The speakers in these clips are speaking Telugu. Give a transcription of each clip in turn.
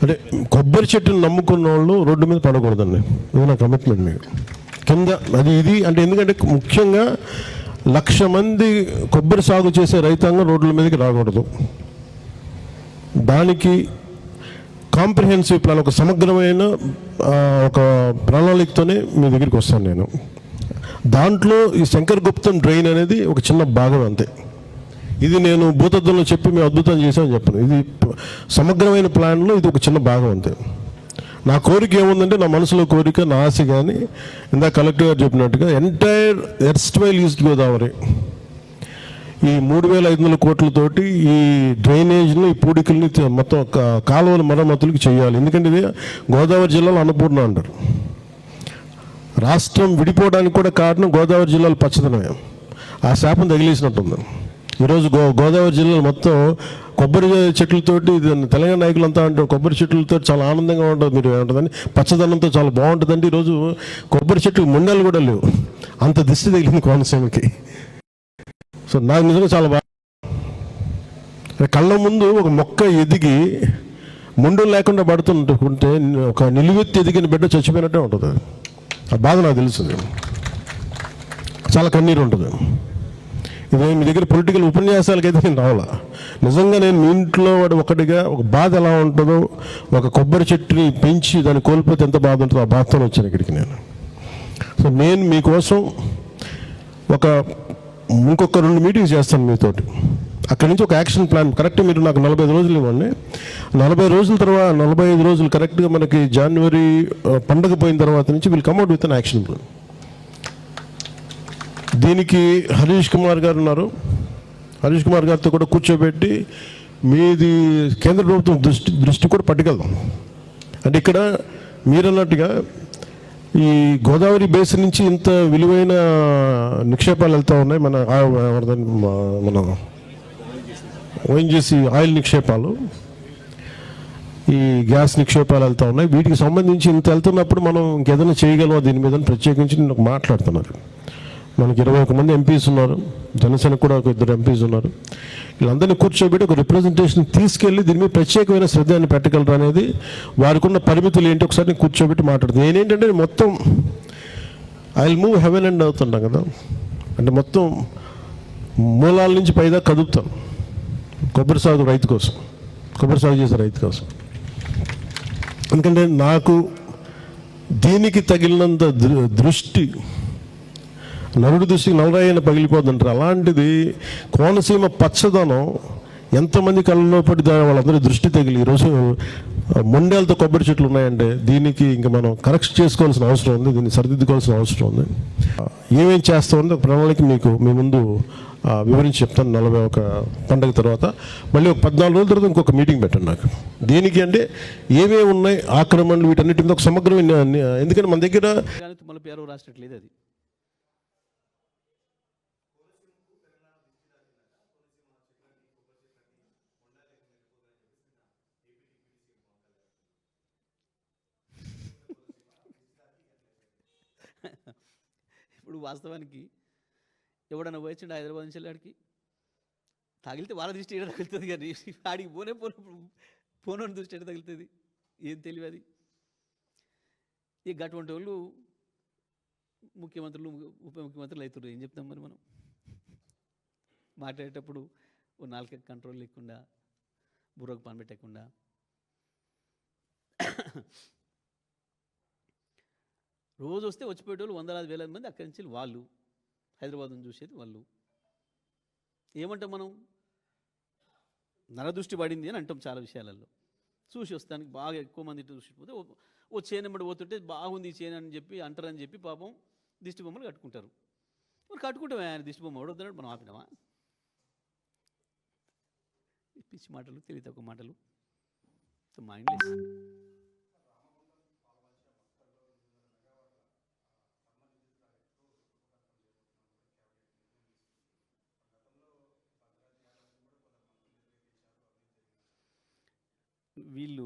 అంటే కొబ్బరి చెట్టును నమ్ముకున్న వాళ్ళు రోడ్డు మీద పడకూడదండి, ఇది నా కమిట్మెంట్ మీకు. కింద అది ఇది అంటే ఎందుకంటే ముఖ్యంగా 1,00,000 మంది కొబ్బరి సాగు చేసే రైతాంగం రోడ్ల మీదకి రాకూడదు. దానికి కాంప్రిహెన్సివ్ ప్లాన్, ఒక సమగ్రమైన ఒక ప్రణాళికతోనే మీ దగ్గరికి వస్తాను నేను. దాంట్లో ఈ శంకర్ గుప్తం డ్రైన్ అనేది ఒక చిన్న భాగం అంతే. ఇది నేను భూతద్దంలో చెప్పి మేము అద్భుతం చేసామని చెప్పను. ఇది సమగ్రమైన ప్లాన్లో ఇది ఒక చిన్న భాగం అంతే. నా కోరిక ఏముందంటే, నా మనసులో కోరిక, నా ఆశ కానీ ఇందాక కలెక్టర్ గారు చెప్పినట్టుగా ఎంటైర్ ఎర్స్ట్వైల్ ఈస్ట్ గోదావరి ఈ 3,500 కోట్లతోటి ఈ డ్రైనేజ్ని, ఈ పూడికల్ని మొత్తం కాలువల మరమ్మతులకి చేయాలి. ఎందుకంటే ఇది గోదావరి జిల్లాలో అన్నపూర్ణ అంటారు. రాష్ట్రం విడిపోవడానికి కూడా కారణం గోదావరి జిల్లాలో పచ్చదనమే. ఆ శాపం తగిలేసినట్టుంది. ఈరోజు గోదావరి జిల్లాలో మొత్తం కొబ్బరి చెట్లతోటి, తెలంగాణ నాయకులంతా అంటారు కొబ్బరి చెట్లతో చాలా ఆనందంగా ఉంటుంది, మీరు ఏమంటుందని పచ్చదనంతో చాలా బాగుంటుందండి. ఈరోజు కొబ్బరి చెట్లు ముండలు కూడా లేవు, అంత దిష్టి తగిలింది కోనసీమకి. సో నాకు నిజంగా చాలా బాగా, కళ్ళ ముందు ఒక మొక్క ఎదిగి ముండులు లేకుండా పడుతుంటే ఒక నిలువెత్తి ఎదిగిన బిడ్డ చచ్చిపోయినట్టే ఉంటుంది. ఆ బాధ నాకు తెలుస్తుంది, చాలా కన్నీరు ఉంటుంది. ఇదే మీ దగ్గర పొలిటికల్ ఉపన్యాసాలకైతే నేను రావాలా. నిజంగా నేను మీ ఇంట్లో వాడు ఒకటిగా ఒక బాధ ఎలా ఉంటుందో, ఒక కొబ్బరి చెట్టుని పెంచి దాన్ని కోల్పోతే ఎంత బాధ ఉంటుందో ఆ బాధతో వచ్చాను ఇక్కడికి నేను. సో నేను మీకోసం ఇంకొక 2 మీటింగ్స్ చేస్తాను మీతోటి. అక్కడి నుంచి ఒక యాక్షన్ ప్లాన్ కరెక్ట్ మీరు నాకు 45 రోజులు ఇవ్వండి. 40 రోజుల తర్వాత 45 రోజులు కరెక్ట్గా మనకి జనవరి పండగ పోయిన తర్వాత నుంచి వీళ్ళు కమ్అట్ విత్ అన్ యాక్షన్ ప్లాన్. దీనికి హరీష్ కుమార్ గారు ఉన్నారు. హరీష్ కుమార్ గారితో కూడా కూర్చోబెట్టి మీది కేంద్ర ప్రభుత్వం దృష్టి కూడా పట్టుకెళ్దాం. అంటే ఇక్కడ మీరన్నట్టుగా ఈ గోదావరి బేసిన్ నుంచి ఇంత విలువైన నిక్షేపాలు వెళ్తూ ఉన్నాయి. మన ఓఎన్జీసీ ఆయిల్ నిక్షేపాలు, ఈ గ్యాస్ నిక్షేపాలు వెళ్తూ ఉన్నాయి. వీటికి సంబంధించి ఇంత వెళ్తున్నప్పుడు మనం ఇంకేదైనా చేయగలమా దీని మీద ప్రత్యేకించి నేను మాట్లాడుతున్నారు. మనకి 21 మంది ఎంపీస్ ఉన్నారు, జనసేనకు కూడా ఒక 2 ఎంపీస్ ఉన్నారు. వీళ్ళందరినీ కూర్చోబెట్టి ఒక రిప్రజెంటేషన్ తీసుకెళ్ళి దీని మీద ప్రత్యేకమైన శ్రద్ధని పెట్టగలరు అనేది, వారికి ఉన్న పరిమితులు ఏంటి ఒకసారి నేను కూర్చోబెట్టి మాట్లాడుతుంది. నేనేంటంటే మొత్తం I will move heaven and అవుతుంటాం కదా, అంటే మొత్తం మూలాల నుంచి పైదా కదుపుతాను కొబ్బరి సాగు రైతు కోసం, కొబ్బరి సాగు చేసే రైతు కోసం. ఎందుకంటే నాకు దీనికి తగిలినంత దృష్టి, నరుడి దృష్టికి నల్లరాయన పగిలిపోద్దంటారు. అలాంటిది కోనసీమ పచ్చదనం ఎంతమంది కళ్ళలో పడి వాళ్ళందరూ దృష్టి తగిలి ఈరోజు మొండేలతో కొబ్బరి చెట్లు ఉన్నాయంటే దీనికి ఇంకా మనం కరెక్ట్ చేసుకోవాల్సిన అవసరం ఉంది, దీన్ని సరిదిద్దుకోవాల్సిన అవసరం ఉంది. ఏమేం చేస్తామని ప్రణాళిక మీకు మీ ముందు వివరించి చెప్తాను. 41 పండుగ తర్వాత మళ్ళీ ఒక 14 రోజుల తర్వాత ఇంకొక మీటింగ్ పెట్టండి నాకు. దేనికి అంటే ఏమేమి ఉన్నాయి ఆక్రమణలు, వీటన్నిటి మీద ఒక సమగ్రమైన, ఎందుకంటే మన దగ్గర మన పేరు రాసినట్లేదు. అది ఇప్పుడు వాస్తవానికి ఎవడన్నా పోయించండి హైదరాబాద్ నుంచి వెళ్ళాడికి, తగిలితే వాళ్ళ దృష్టి ఏడ తగులుతుంది కానీ ఆడికి పోనోని దృష్టి ఎక్కడ తగులుతుంది, ఏం తెలియదు. ఇక అటువంటి వాళ్ళు ముఖ్యమంత్రులు, ఉప ముఖ్యమంత్రులు అవుతున్నారు. ఏం చెప్తాం మరి మనం? మాట్లాడేటప్పుడు ఓ 4 కంట్రోల్ లేకుండా, బుర్రకు పని పెట్టకుండా, రోజు వస్తే వచ్చిపోయేటోళ్ళు 100,000 మంది అక్కడి నుంచి వాళ్ళు హైదరాబాద్ను చూసేది వాళ్ళు. ఏమంటాం మనం? నరదృష్టి పడింది అని అంటాం చాలా విషయాలలో. చూసి వస్తానికి బాగా ఎక్కువ మంది చూసిపోతే ఓ చేనెమ్మడి పోతుంటే బాగుంది ఈ చేను అని చెప్పి అంటారని చెప్పి పాపం దిష్టి బొమ్మలు కట్టుకుంటారు. మరి కట్టుకుంటామే, ఆయన దిష్టి బొమ్మ ఎవడొద్దన్నాడు, మనం ఆపినామా? పిచ్చి మాటలు, తెలివి తక్కువ మాటలు, మైండ్లెస్. వీళ్ళు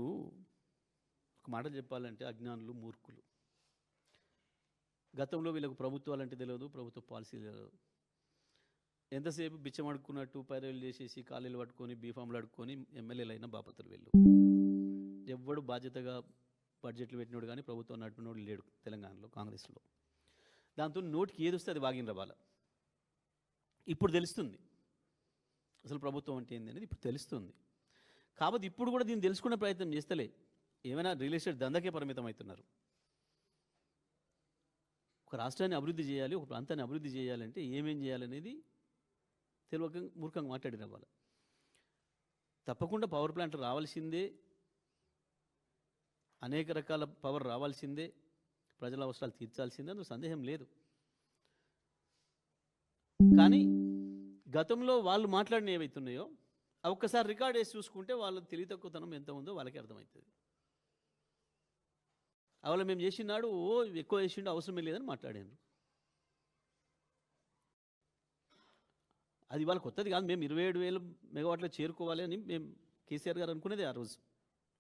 ఒక మాట చెప్పాలంటే అజ్ఞానులు, మూర్ఖులు. గతంలో వీళ్ళకు ప్రభుత్వాలంటే తెలియదు, ప్రభుత్వ పాలసీలు తెలియదు. ఎంతసేపు బిచ్చం అడుక్కున్నట్టు పైరవీలు చేసేసి కాలేలు పట్టుకొని బీఫామ్లు అడుక్కొని ఎమ్మెల్యేలు అయిన బాపతులు వీళ్ళు. ఎవ్వడు బాధ్యతగా బడ్జెట్లు పెట్టినోడు కానీ ప్రభుత్వం నడిపినోడు లేడు తెలంగాణలో కాంగ్రెస్లో. దాంతో నోటికి ఏది వస్తే అది వాగిన వాళ్ళ. ఇప్పుడు తెలుస్తుంది అసలు ప్రభుత్వం అంటే ఏంది అనేది ఇప్పుడు తెలుస్తుంది. కాబట్టి ఇప్పుడు కూడా దీన్ని తెలుసుకునే ప్రయత్నం చేస్తలే, ఏమైనా రియల్ ఎస్టేట్ దందాకే పరిమితం అవుతున్నారు. ఒక రాష్ట్రాన్ని అభివృద్ధి చేయాలి, ఒక ప్రాంతాన్ని అభివృద్ధి చేయాలంటే ఏమేం చేయాలనేది తెలియక మూర్ఖంగా మాట్లాడిన వాళ్ళ. తప్పకుండా పవర్ ప్లాంట్ రావాల్సిందే, అనేక రకాల పవర్ రావాల్సిందే, ప్రజల అవసరాలు తీర్చాల్సిందే, అందులో సందేహం లేదు. కానీ గతంలో వాళ్ళు మాట్లాడిన ఏవైతున్నాయో అవి ఒక్కసారి రికార్డ్ వేసి చూసుకుంటే వాళ్ళ తెలివి తక్కువతనం ఎంత ఉందో వాళ్ళకి అర్థమవుతుంది. అవల మేము చేసినాడు ఎక్కువ చేసిండు అవసరమే లేదని మాట్లాడాను. అది వాళ్ళ కొత్తది కాదు. మేము 27,000 మెగావాట్లు చేరుకోవాలి అని మేము కేసీఆర్ గారు అనుకునేది ఆ రోజు,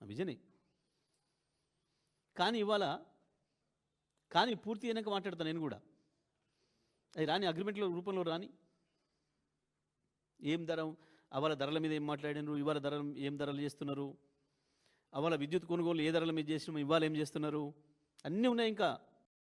ఆ విజనే. కానీ పూర్తి అయినాక మాట్లాడతాను నేను కూడా. అది రాని అగ్రిమెంట్ల రూపంలో రాని ఏం ధర, అవల ధరల మీద ఏం మాట్లాడినారు, ఇవాళ ధరలు ఏం ధరలు చేస్తున్నారు, అవల విద్యుత్ కొనుగోలు ఏ ధరల మీద చేసినాము, ఇవాళ ఏం చేస్తున్నారు, అన్నీ ఉన్నాయి. ఇంకా